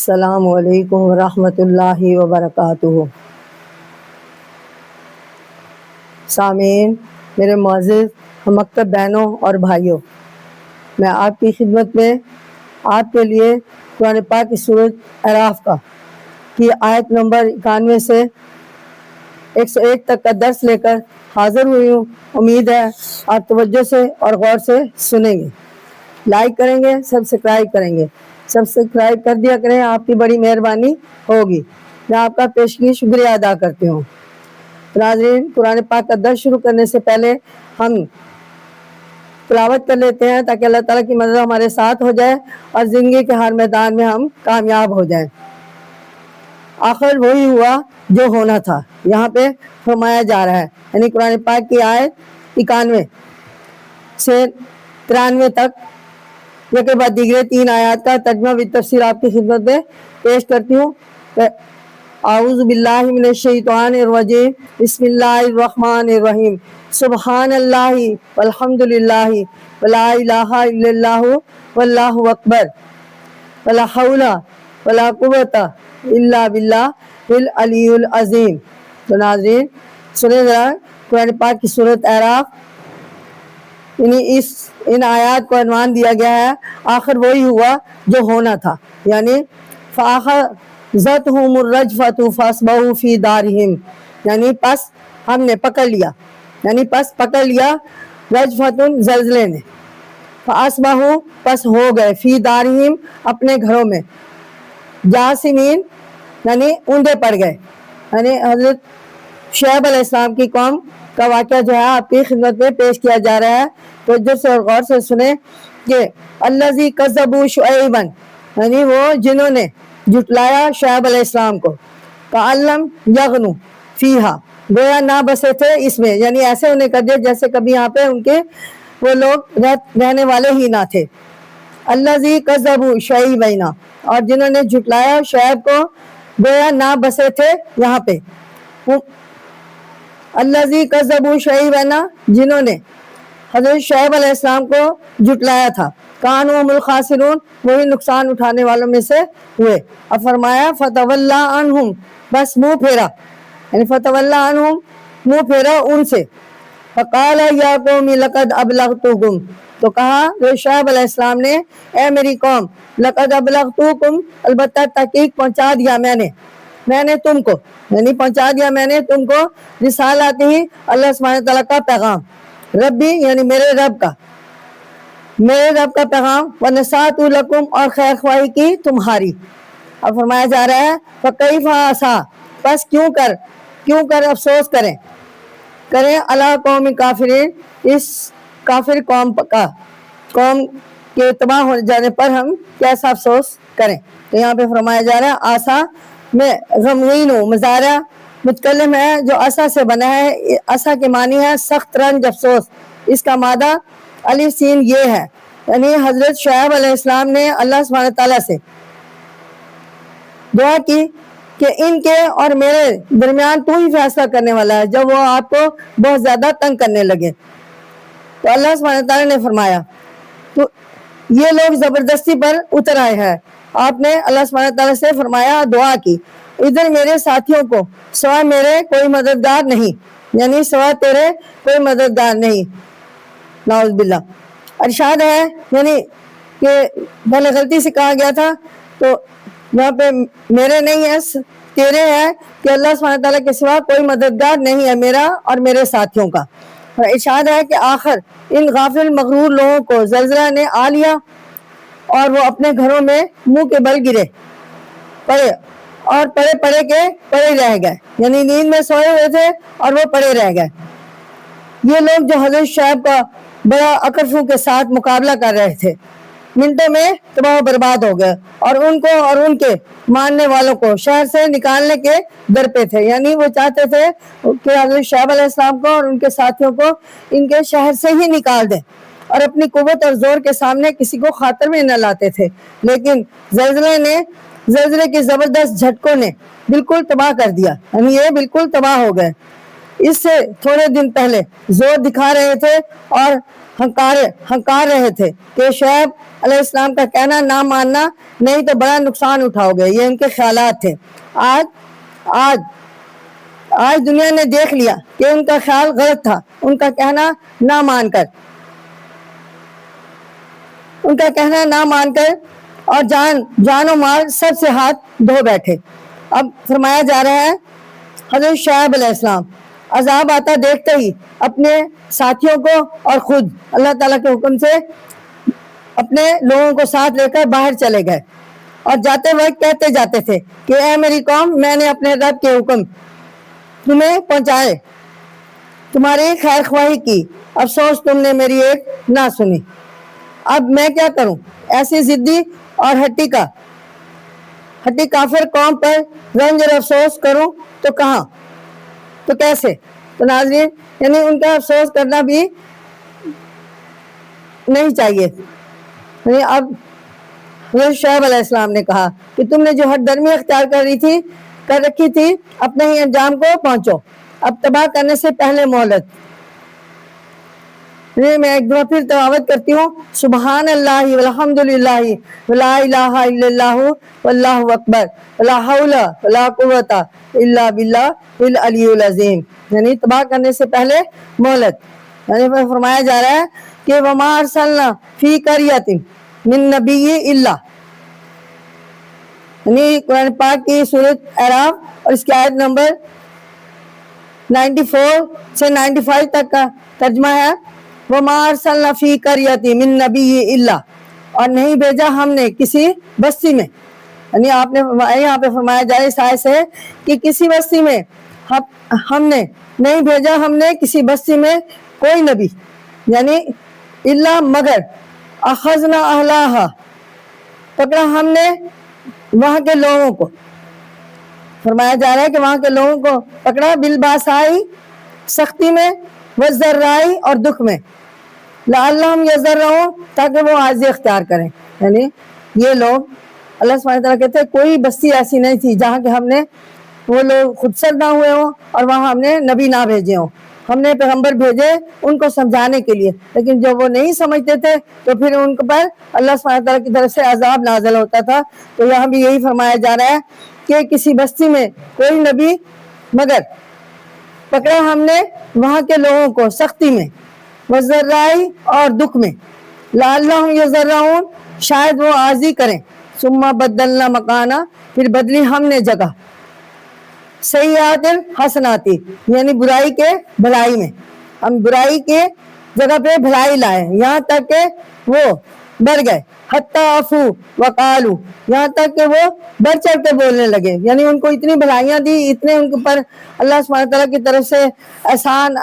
السلام علیکم ورحمۃ اللہ وبرکاتہ۔ سامعین، میرے معزز ہم مکتب بہنوں اور بھائیوں، میں آپ کی خدمت میں آپ کے لیے قرآن پاک کی سورۃ اعراف کی آیت نمبر 91 سے 101 تک کا درس لے کر حاضر ہوئی ہوں۔ امید ہے آپ توجہ سے اور غور سے سنیں گے، لائک کریں گے، سبسکرائب کریں گے۔ سبسکرائب کر دیا کریں، آپ کی بڑی مہربانی ہوگی۔ میں آپ کا پیشگی شکریہ ادا کرتی ہوں۔ ناظرین، قرآن پاک کا درس شروع کرنے سے پہلے ہم تلاوت کر لیتے ہیں تاکہ اللہ تعالیٰ کی مدد ہمارے ساتھ ہو جائے اور زندگی کے ہر میدان میں ہم کامیاب ہو جائیں۔ آخر وہی ہوا جو ہونا تھا، یہاں پہ فرمایا جا رہا ہے، یعنی قرآن پاک کی آیت 91 سے 93 تک یہ کے بعد دیگر 3 آیات کا ترجمہ و تفسیر آپ کی خدمت میں پیش کرتی ہوں۔ اعوذ باللہ من الشیطان الرجیم، بسم اللہ الرحمن الرحیم، سبحان اللہ والحمد للہ ولا الہ الا اللہ واللہ اکبر ولا حول ولا قوت الا باللہ العلی العظیم۔ تو ناظرین سنیں ذرا قرآن پاک کی سورۃ اعراف، ان آیات کو عنوان دیا گیا ہے آخر وہی ہوا جو ہونا تھا، یعنی فَأَخَذَتْهُمُ الرَّجْفَةُ فَأَصْبَحُوا فِي دَارِهِمْ، یعنی پس ہم نے پکڑ لیا، یعنی پس پکڑ لیا رجفتن زلزلے نے، فَأَصْبَحُوا پس ہو گئے، فی دارہم اپنے گھروں میں، جاسمین یعنی اونڈے پڑ گئے۔ یعنی حضرت شعیب علیہ السلام کی قوم کا واقعہ جو ہے آپ کی خدمت میں پیش کیا جا رہا ہے، توجہ سے اور غور سے سنیں کہ الذی کذبوا شعیبا، یعنی وہ جنہوں نے جھٹلایا شعیب علیہ السلام کو، کأن لم یغنوا فیہا، گویا نہ بسے تھے اس میں، یعنی ایسے انہیں کر دیا جیسے کبھی یہاں پہ ان کے وہ لوگ رہنے والے ہی نہ تھے۔ الذی کذبوا شعیبا، اور جنہوں نے جھٹلایا شعیب کو گویا نہ بسے تھے یہاں پہ۔ الذی کذبوا شعیبا، جنہوں نے حضرت شعیب علیہ السلام کو جھٹلایا تھا، کانوا هم الخاسرون، وہی نقصان اٹھانے والوں میں سے ہوئے۔ اب فرمایا فتولی عنہم، بس منہ پھیرا، یعنی فتولی عنہم منہ پھیرا ان سے، فقال یا قوم لقد ابلغتکم، تو کہا شعیب علیہ السلام نے اے میری قوم، لقد ابلغتکم، البتہ تحقیق پہنچا دیا میں نے تم کو، یعنی پہنچا دیا میں نے تم کو، رسالات ہی اللہ سبحانہ تعالیٰ کا پیغام، ربی یعنی میرے رب کا پیغام، ونصحت لکم، اور خیر خواہی کی تمہاری۔ اب فرمایا جا رہا ہے فکیف عصا، بس کیوں کر افسوس کریں علی قوم کافرین، اس کافر قوم کے تباہ ہو جانے پر ہم کیسا افسوس کریں۔ تو یہاں پہ فرمایا جا رہا ہے عصا میں غمگین ہوں، مضارع متکلم ہے جو عصا سے بنا ہے، عصا کے معنی ہے سخت رنج افسوس، اس کا مادہ الف سین یہ ہے، یعنی حضرت شعیب علیہ السلام نے اللہ سبحانہ تعالیٰ سے دعا کی کہ ان کے اور میرے درمیان تو ہی فیصلہ کرنے والا ہے، جب وہ آپ کو بہت زیادہ تنگ کرنے لگے۔ تو اللہ سبحانہ تعالیٰ نے فرمایا تو یہ لوگ زبردستی پر اتر آئے ہیں، آپ نے اللہ سبحانہ تعالیٰ سے فرمایا، دعا کی، ادھر میرے ساتھیوں کو سوا میرے کوئی مددگار نہیں، یعنی سوا تیرے کوئی مددگار نہیں، نعوذ باللہ۔ ارشاد ہے یعنی کہ پہلے غلطی سے کہا گیا تھا، تو یہاں پہ میرے نہیں ہے تیرے ہے، کہ اللہ سبحانہ تعالیٰ کے سوا کوئی مددگار نہیں ہے میرا اور میرے ساتھیوں کا۔ اور ارشاد ہے کہ آخر ان غافل مغرور لوگوں کو زلزلہ نے آ لیا اور وہ اپنے گھروں میں منہ کے بل گرے پڑے، اور پڑے رہ گئے، یعنی نیند میں سوئے ہوئے تھے اور وہ پڑے رہ گئے۔ یہ لوگ جو حضرت شعیب کا بڑا اکرفو کے ساتھ مقابلہ کر رہے تھے، منٹوں میں تباہ و برباد ہو گئے، اور ان کو اور ان کے ماننے والوں کو شہر سے نکالنے کے در پہ تھے، یعنی وہ چاہتے تھے کہ حضرت شعیب علیہ السلام کو اور ان کے ساتھیوں کو ان کے شہر سے ہی نکال دیں، اور اپنی قوت اور زور کے سامنے کسی کو خاطر میں نہ لاتے تھے، لیکن زلزلے کے زبردست جھٹکوں نے بالکل تباہ کر دیا، یعنی یہ بالکل تباہ ہو گئے۔ اس سے تھوڑے دن پہلے زور دکھا رہے تھے اور ہنکار رہے تھے کہ شعیب علیہ السلام کا کہنا نہ ماننا نہیں تو بڑا نقصان اٹھاؤ گے، یہ ان کے خیالات تھے۔ آج دنیا نے دیکھ لیا کہ ان کا خیال غلط تھا، ان کا کہنا نہ مان کر اور جان و مال سب سے ہاتھ دھو بیٹھے۔ اب فرمایا جا رہا ہے حضرت شعیب علیہ السلام عذاب آتا دیکھتے ہی اپنے ساتھیوں کو اور خود اللہ تعالیٰ کے حکم سے اپنے لوگوں کو ساتھ لے کر باہر چلے گئے، اور جاتے وقت کہتے جاتے تھے کہ اے میری قوم، میں نے اپنے رب کے حکم تمہیں پہنچائے، تمہاری خیر خواہی کی، افسوس تم نے میری ایک نہ سنی۔ اب میں کیا کروں؟ ایسی ضدی اور ہٹی کافر قوم پر رنج اور افسوس کروں تو کہاں، تو کیسے؟ تو ناظرین، یعنی ان کا افسوس کرنا بھی نہیں چاہیے۔ یعنی اب حضرت شعیب علیہ السلام نے کہا کہ تم نے جو ہٹ درمی اختیار کر رکھی تھی اپنے ہی انجام کو پہنچو، اب تباہ کرنے سے پہلے مہلت۔ میں ایک دفعہ پھر تلاوت کرتی ہوں، سبحان اللہ والحمد للہ ولا الہ الا اللہ واللہ اکبر ولا حول ولا قوت الا باللہ العلی العظیم، یعنی تباہ کرنے سے پہلے مہلت۔ یعنی فرمایا جا رہا ہے کہ وما ارسلنا فی قریۃ من نبی الا، یعنی قرآن پاک کی سورۃ اعراف اور اس کی آیت نمبر 94 سے 95 تک کا ترجمہ ہے، وَمَا أَرْسَلْنَا فِي قَرْيَةٍ مِّن نَبِيٍّ إِلَّا، اور نہیں بھیجا ہم نے کسی بستی میں، یعنی یہاں پہ فرمایا جائے اس آیت سے کہ کسی بستی میں ہم نے نہیں بھیجا، ہم نے کسی بستی میں کوئی نبی، یعنی الا مگر، اخذنا اہلہا، پکڑا ہم نے وہاں کے لوگوں کو، فرمایا جا رہا ہے کہ وہاں کے لوگوں کو پکڑا، بالباسائی سختی میں، والضرائی اور دکھ میں، لعلہم یضرعون تاکہ وہ عاجزی اختیار کریں۔ یعنی یہ لوگ، اللہ سبحانہ وتعالیٰ کہتے ہیں کوئی بستی ایسی نہیں تھی جہاں کہ ہم نے وہ لوگ خود سر نہ ہوئے ہوں اور وہاں ہم نے نبی نہ بھیجے ہوں، ہم نے پیغمبر بھیجے ان کو سمجھانے کے لیے، لیکن جب وہ نہیں سمجھتے تھے تو پھر ان پر اللہ سبحانہ وتعالیٰ کی طرف سے عذاب نازل ہوتا تھا۔ تو یہاں بھی یہی فرمایا جا رہا ہے کہ کسی بستی میں کوئی نبی مگر پکڑا ہم نے وہاں کے لوگوں کو سختی میں، وذرائی اور دکھ میں، لعلہم یضرعون شاید وہ عاجزی کریں، ثم بدلنا مکانا پھر بدلی ہم نے جگہ، سیئات حسناتی یعنی برائی کے بھلائی میں، ہم برائی کے جگہ پہ بھلائی لائے، یہاں تک کہ وہ بڑھ گئے، حتی عفو وقالو، یہاں تک کہ وہ بڑھ چڑھ کے بولنے لگے، یعنی ان کو اتنی بھلائیاں دی، اتنے ان کے اوپر اللہ سبحانہ تعالیٰ کی طرف سے احسان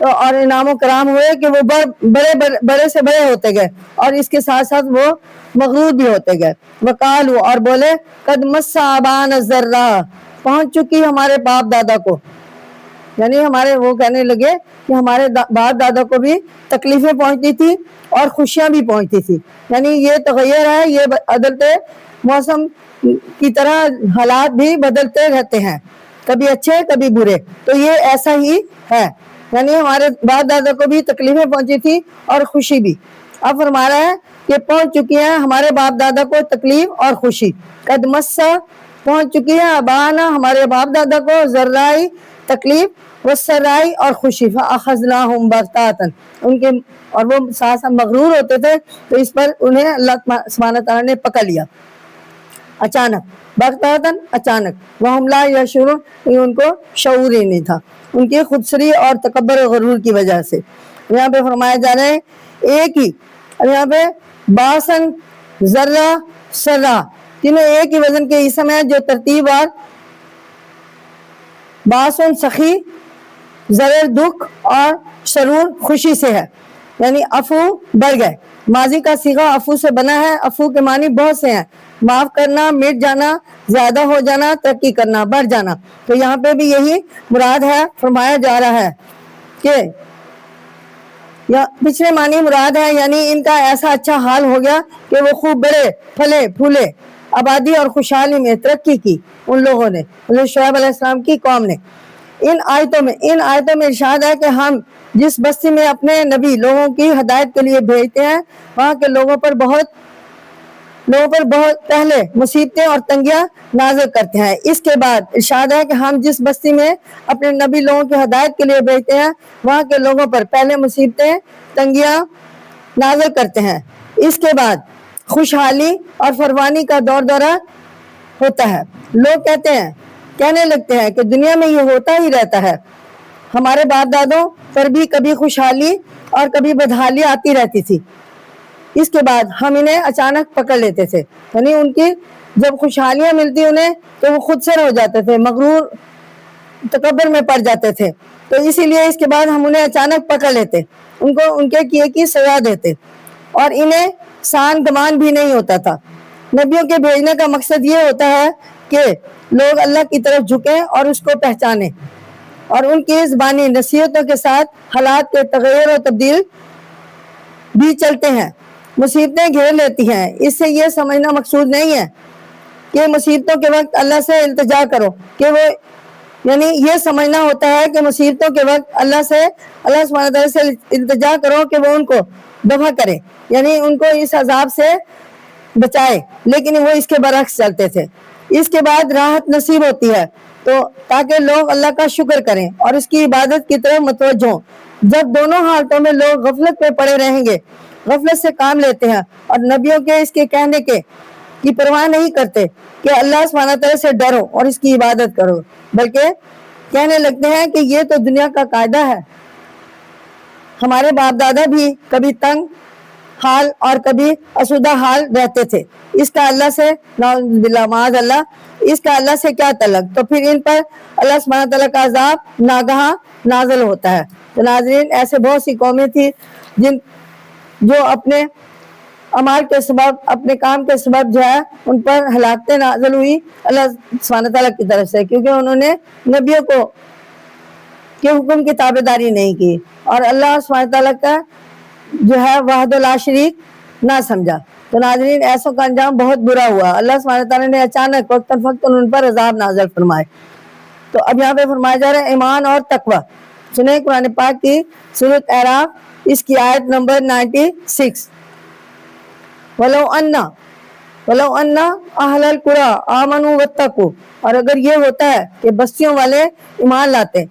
اور انعام و کرام ہوئے کہ وہ بڑے سے بڑے ہوتے گئے، اور اس کے ساتھ ساتھ وہ مغرور بھی ہوتے گئے۔ وقالو اور بولے، قد مس آبانا الضراء پہنچ چکی ہمارے باپ دادا کو، یعنی وہ کہنے لگے کہ ہمارے باپ دادا کو بھی تکلیفیں پہنچتی تھی اور خوشیاں بھی پہنچتی تھی، یعنی یہ تغیر ہے، یہ بدلتے موسم کی طرح حالات بھی بدلتے رہتے ہیں، کبھی اچھے کبھی برے، تو یہ ایسا ہی ہے، یعنی ہمارے باپ دادا کو بھی تکلیفیں پہنچی تھی اور خوشی بھی۔ اب فرما رہا ہے کہ پہنچ چکی ہیں ہمارے باپ دادا کو تکلیف اور خوشی، قد مسا پہنچ چکی ہے ابانا ہمارے باپ دادا کو ذرائی تکلیف، والسرائی اور خوشی، فاخذناہم بغتۃ ان کے، اور وہ ساتھ مغرور ہوتے تھے تو اس پر انہیں اللہ سبحانہ تعالیٰ نے پکڑ لیا اچانک، بغتۃ اچانک، وہم لا یشعرون ان کو شعور ہی نہیں تھا، ان کی خودسری اور تکبر و غرور کی وجہ سے۔ یہاں پہ فرمایا جا رہا ہے ایک ہی، یہاں پہ باسن ذرہ سرا تینوں ایک ہی وزن کے اسم ہیں جو ترتیب وار باسن سخی، ضرر دکھ اور سرور خوشی سے ہے، یعنی عفو بڑھ گئے، ماضی کا صیغہ عفو سے بنا ہے، عفو کے معنی بہت سے ہیں، معاف کرنا، مٹ جانا، زیادہ ہو جانا، ترقی کرنا، بڑھ جانا، تو یہاں پہ بھی یہی مراد ہے، فرمایا جا رہا ہے کہ پچھلے معنی مراد ہے، یعنی ان کا ایسا اچھا حال ہو گیا کہ وہ خوب بڑے پھلے پھولے، آبادی اور خوشحالی میں ترقی کی ان لوگوں نے، حضرت شعیب علیہ السلام کی قوم نے۔ ان آیتوں میں ارشاد ہے کہ ہم جس بستی میں اپنے نبی لوگوں کی ہدایت کے لیے بھیجتے ہیں وہاں کے لوگوں پر بہت پہلے مصیبتیں اور تنگیاں نازل کرتے ہیں۔ اس کے بعد ارشاد ہے کہ ہم جس بستی میں اپنے نبی لوگوں کی ہدایت کے لیے بھیجتے ہیں وہاں کے لوگوں پر پہلے مصیبتیں تنگیاں نازل کرتے ہیں، اس کے بعد خوشحالی اور فراوانی کا دورہ ہوتا ہے۔ لوگ کہنے لگتے ہیں کہ دنیا میں یہ ہوتا ہی رہتا ہے، ہمارے باپ دادوں پر بھی کبھی خوشحالی اور کبھی بدحالی آتی رہتی تھی، اس کے بعد ہم انہیں اچانک پکڑ لیتے تھے۔ یعنی ان کی جب خوشحالیاں ملتی انہیں تو وہ خود سے ہو جاتے تھے، مغرور تکبر میں پڑ جاتے تھے، تو اسی لیے اس کے بعد ہم انہیں اچانک پکڑ لیتے، ان کو ان کے کیے کی سزا دیتے، اور انہیں سان گمان بھی نہیں ہوتا تھا۔ نبیوں کے بھیجنے کا مقصد یہ ہوتا ہے کہ لوگ اللہ کی طرف جھکیں اور اس کو پہچانیں، اور ان کی زبانی نصیحتوں کے ساتھ حالات کے تغیر و تبدیل بھی چلتے ہیں۔ مصیبتیں گھیر لیتی ہیں، اس سے یہ سمجھنا مقصود نہیں ہے کہ مصیبتوں کے وقت اللہ سے التجا کرو، کہ وہ یعنی یہ سمجھنا ہوتا ہے کہ مصیبتوں کے وقت اللہ سبحانہ وتعالی سے التجا کرو کہ وہ ان کو دفع کرے، یعنی ان کو اس عذاب سے بچائے، لیکن وہ اس کے برعکس چلتے تھے۔ اس کے بعد راحت نصیب ہوتی ہے تو تاکہ لوگ اللہ کا شکر کریں اور اس کی عبادت کی طرف متوجہ ہوں۔ جب دونوں حالتوں میں لوگ غفلت میں پڑے رہیں گے، غفلت سے کام لیتے ہیں اور نبیوں کے اس کے کہنے کی پرواہ نہیں کرتے کہ اللہ سبحانہ تعالیٰ سے ڈرو اور اس کی عبادت کرو، بلکہ کہنے لگتے ہیں کہ یہ تو دنیا کا قاعدہ ہے، ہمارے باپ دادا بھی کبھی تنگ حال اور کبھی آسودہ حال رہتے تھے، اس کا اللہ سے معاذ اللہ اس کا اللہ سے کیا تعلق؟ تو پھر ان پر اللہ سبحانہ تعالیٰ کا عذاب ناگہاں نازل ہوتا ہے۔ تو ناظرین، ایسے بہت سی قومیں تھی جو اپنے اعمال کے سبب، اپنے کام کے سبب جو ہے ان پر ہلاکتیں نازل ہوئی اللہ سبحانہ تعالیٰ کی طرف سے، کیونکہ انہوں نے نبیوں کے حکم کی تابعداری نہیں کی اور اللہ سبحانہ تعالیٰ کا جو ہے وحدہ لا شریک نہ سمجھا۔ تو ناظرین، ایسوں کا انجام بہت برا ہوا، اللہ سبحانہ تعالیٰ نے اچانک وقتاً فوقتاً ان پر عذاب نازل فرمائے۔ تو اب یہاں پہ فرمایا جا رہا ہے ایمان اور تقوی۔ سنیں قرآن پاک کی سورۃ اعراف، اس کی آیت نمبر 96، وَلَوْ أَنَّ أَهْلَ الْقُرَىٰ آمَنُوا وَاتَّقُوا، اور اگر یہ ہوتا ہے کہ بستیوں والے ایمان لاتے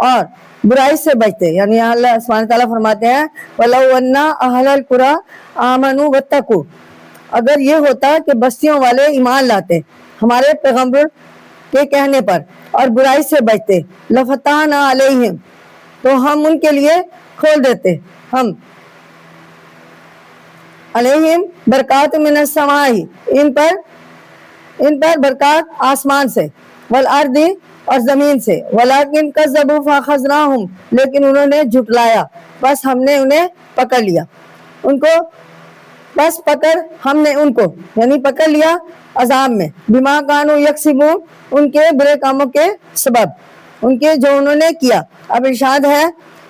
اور برائی سے بچتے، یعنی اللہ سبحانہ تعالیٰ فرماتے ہیں وَلَوْ أَنَّ أَهْلَ الْقُرَىٰ آمَنُوا وَاتَّقُوا، اگر یہ ہوتا کہ بستیوں والے ایمان لاتے ہمارے پیغمبر کے کہنے پر اور برائی سے بچتے، لَفَتَحْنَا عَلَيْهِمْ، تو ہم ان کے لیے کھول دیتے، ہم علیہم برکات من السماء، ان پر برکات آسمان سے، والارض، اور زمین سے، ولکن کذبوا فاخذناہم، لیکن انہوں نے جھٹلایا، بس ہم نے انہیں پکڑ لیا، ہم نے ان کو یعنی پکڑ لیا عذاب میں، بما کانوا یکسبون، ان کے برے کاموں کے سبب، ان کے جو انہوں نے کیا۔ اب ارشاد ہے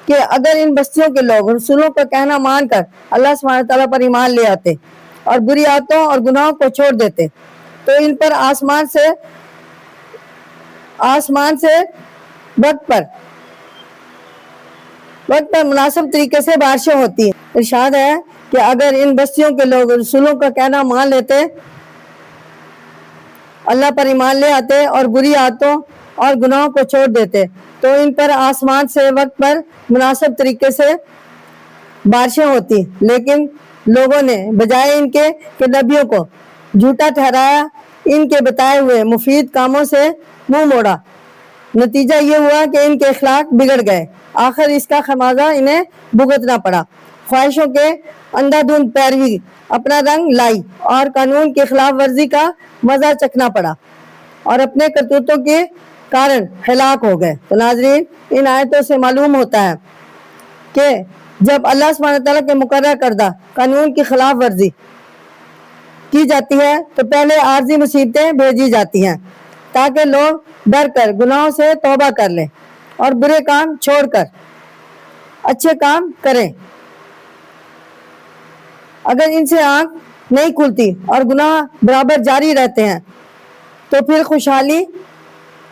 کہ اگر ان بستیوں کے لوگ رسولوں کا کہنا مان کر اللہ سبحانہ تعالیٰ پر ایمان لے آتے اور بری عادتوں اور گناہوں کو چھوڑ دیتے تو ان پر آسمان سے وقت پر مناسب طریقے سے بارشیں ہوتی ہیں۔ ارشاد ہے کہ اگر ان بستیوں کے لوگ رسولوں کا کہنا مان لیتے، اللہ پر ایمان لے آتے اور بری عادتوں اور گناہوں کو چھوڑ دیتے تو ان پر آسمان سے وقت پر مناسب طریقے سے بارشیں ہوتی، لیکن لوگوں نے بجائے ان کے کہ نبیوں کو جھوٹا ٹھہرایا، ان کے بتائے ہوئے مفید کاموں سے منہ موڑا، نتیجہ یہ ہوا کہ ان کے اخلاق بگڑ گئے، آخر اس کا خمیازہ انہیں بھگتنا پڑا۔ خواہشوں کے اندھا دھند پیروی اپنا رنگ لائی اور قانون کی خلاف ورزی کا مزہ چکھنا پڑا اور اپنے کرتوتوں کے کارن ہلاک ہو گئے۔ تو ناظرین، ان آیتوں سے معلوم ہوتا ہے کہ جب اللہ سبحانہ تعالیٰ کے مقرر کردہ قانون کی خلاف ورزی کی جاتی ہے تو پہلے عارضی مصیبتیں بھیجی جاتی ہیں تاکہ لوگ ڈر کر گناہوں سے توبہ کر لیں اور برے کام چھوڑ کر اچھے کام کریں۔ اگر ان سے آنکھ نہیں کھلتی اور گناہ برابر جاری رہتے ہیں تو پھر خوشحالی